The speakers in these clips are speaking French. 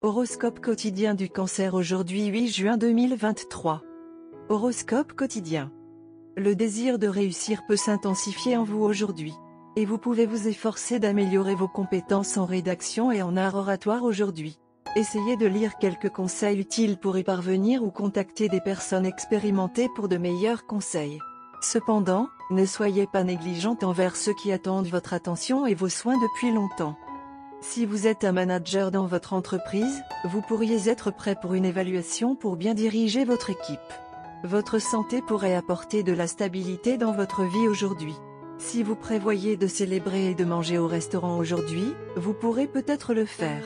Horoscope quotidien du Cancer aujourd'hui 8 juin 2023. Horoscope quotidien. Le désir de réussir peut s'intensifier en vous aujourd'hui. Et vous pouvez vous efforcer d'améliorer vos compétences en rédaction et en art oratoire aujourd'hui. Essayez de lire quelques conseils utiles pour y parvenir ou contactez des personnes expérimentées pour de meilleurs conseils. Cependant, ne soyez pas négligente envers ceux qui attendent votre attention et vos soins depuis longtemps. Si vous êtes un manager dans votre entreprise, vous pourriez être prêt pour une évaluation pour bien diriger votre équipe. Votre santé pourrait apporter de la stabilité dans votre vie aujourd'hui. Si vous prévoyez de célébrer et de manger au restaurant aujourd'hui, vous pourrez peut-être le faire.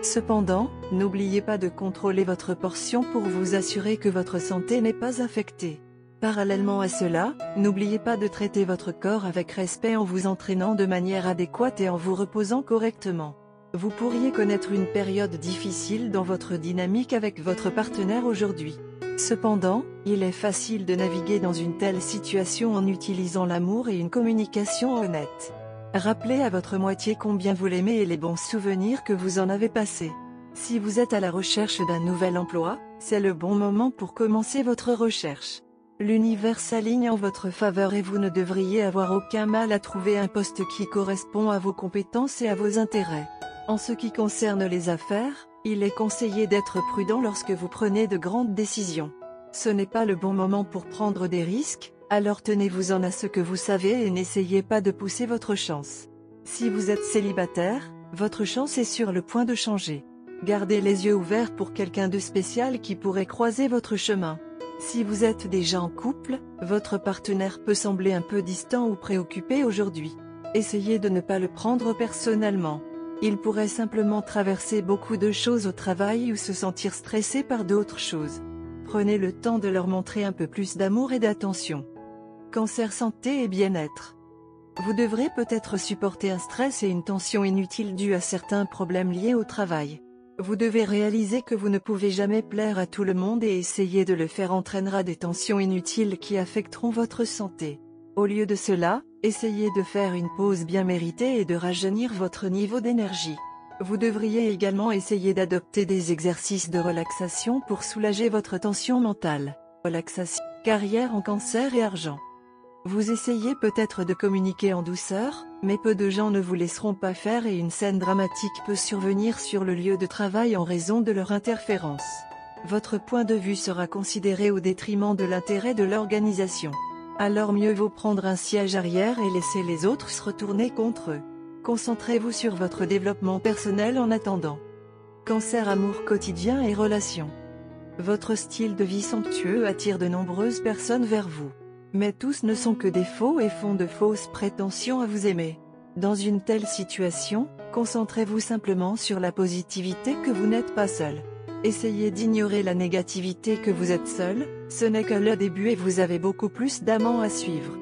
Cependant, n'oubliez pas de contrôler votre portion pour vous assurer que votre santé n'est pas affectée. Parallèlement à cela, n'oubliez pas de traiter votre corps avec respect en vous entraînant de manière adéquate et en vous reposant correctement. Vous pourriez connaître une période difficile dans votre dynamique avec votre partenaire aujourd'hui. Cependant, il est facile de naviguer dans une telle situation en utilisant l'amour et une communication honnête. Rappelez à votre moitié combien vous l'aimez et les bons souvenirs que vous en avez passés. Si vous êtes à la recherche d'un nouvel emploi, c'est le bon moment pour commencer votre recherche. L'univers s'aligne en votre faveur et vous ne devriez avoir aucun mal à trouver un poste qui correspond à vos compétences et à vos intérêts. En ce qui concerne les affaires, il est conseillé d'être prudent lorsque vous prenez de grandes décisions. Ce n'est pas le bon moment pour prendre des risques, alors tenez-vous-en à ce que vous savez et n'essayez pas de pousser votre chance. Si vous êtes célibataire, votre chance est sur le point de changer. Gardez les yeux ouverts pour quelqu'un de spécial qui pourrait croiser votre chemin. Si vous êtes déjà en couple, votre partenaire peut sembler un peu distant ou préoccupé aujourd'hui. Essayez de ne pas le prendre personnellement. Il pourrait simplement traverser beaucoup de choses au travail ou se sentir stressé par d'autres choses. Prenez le temps de leur montrer un peu plus d'amour et d'attention. Cancer santé et bien-être. Vous devrez peut-être supporter un stress et une tension inutile due à certains problèmes liés au travail. Vous devez réaliser que vous ne pouvez jamais plaire à tout le monde et essayer de le faire entraînera des tensions inutiles qui affecteront votre santé. Au lieu de cela, essayez de faire une pause bien méritée et de rajeunir votre niveau d'énergie. Vous devriez également essayer d'adopter des exercices de relaxation pour soulager votre tension mentale. Relaxation, carrière en cancer et argent. Vous essayez peut-être de communiquer en douceur, mais peu de gens ne vous laisseront pas faire et une scène dramatique peut survenir sur le lieu de travail en raison de leur interférence. Votre point de vue sera considéré au détriment de l'intérêt de l'organisation. Alors mieux vaut prendre un siège arrière et laisser les autres se retourner contre eux. Concentrez-vous sur votre développement personnel en attendant. Cancer amour quotidien et relations. Votre style de vie somptueux attire de nombreuses personnes vers vous. Mais tous ne sont que des faux et font de fausses prétentions à vous aimer. Dans une telle situation, concentrez-vous simplement sur la positivité que vous n'êtes pas seul. Essayez d'ignorer la négativité que vous êtes seul, ce n'est que le début et vous avez beaucoup plus d'amants à suivre.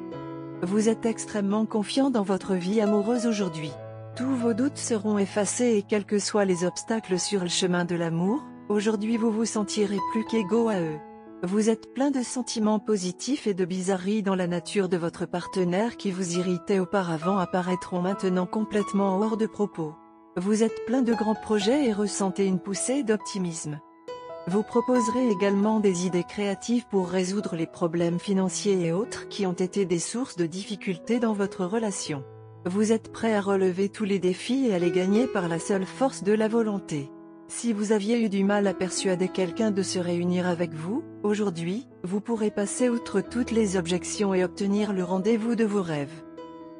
Vous êtes extrêmement confiant dans votre vie amoureuse aujourd'hui. Tous vos doutes seront effacés et quels que soient les obstacles sur le chemin de l'amour, aujourd'hui vous vous sentirez plus qu'égaux à eux. Vous êtes plein de sentiments positifs et de bizarreries dans la nature de votre partenaire qui vous irritaient auparavant apparaîtront maintenant complètement hors de propos. Vous êtes plein de grands projets et ressentez une poussée d'optimisme. Vous proposerez également des idées créatives pour résoudre les problèmes financiers et autres qui ont été des sources de difficultés dans votre relation. Vous êtes prêt à relever tous les défis et à les gagner par la seule force de la volonté. Si vous aviez eu du mal à persuader quelqu'un de se réunir avec vous, aujourd'hui, vous pourrez passer outre toutes les objections et obtenir le rendez-vous de vos rêves.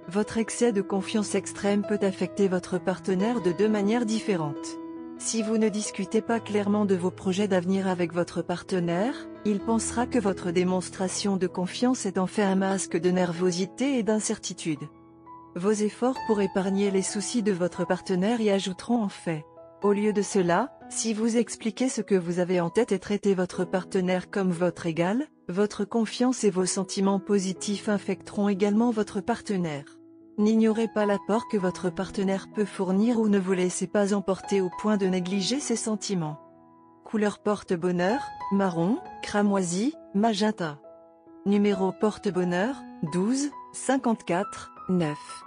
Votre excès de confiance extrême peut affecter votre partenaire de deux manières différentes. Si vous ne discutez pas clairement de vos projets d'avenir avec votre partenaire, il pensera que votre démonstration de confiance est en fait un masque de nervosité et d'incertitude. Vos efforts pour épargner les soucis de votre partenaire y ajouteront en fait. Au lieu de cela, si vous expliquez ce que vous avez en tête et traitez votre partenaire comme votre égal, votre confiance et vos sentiments positifs infecteront également votre partenaire. N'ignorez pas l'apport que votre partenaire peut fournir ou ne vous laissez pas emporter au point de négliger ses sentiments. Couleur porte-bonheur, marron, cramoisi, magenta. Numéro porte-bonheur, 12, 54, 9.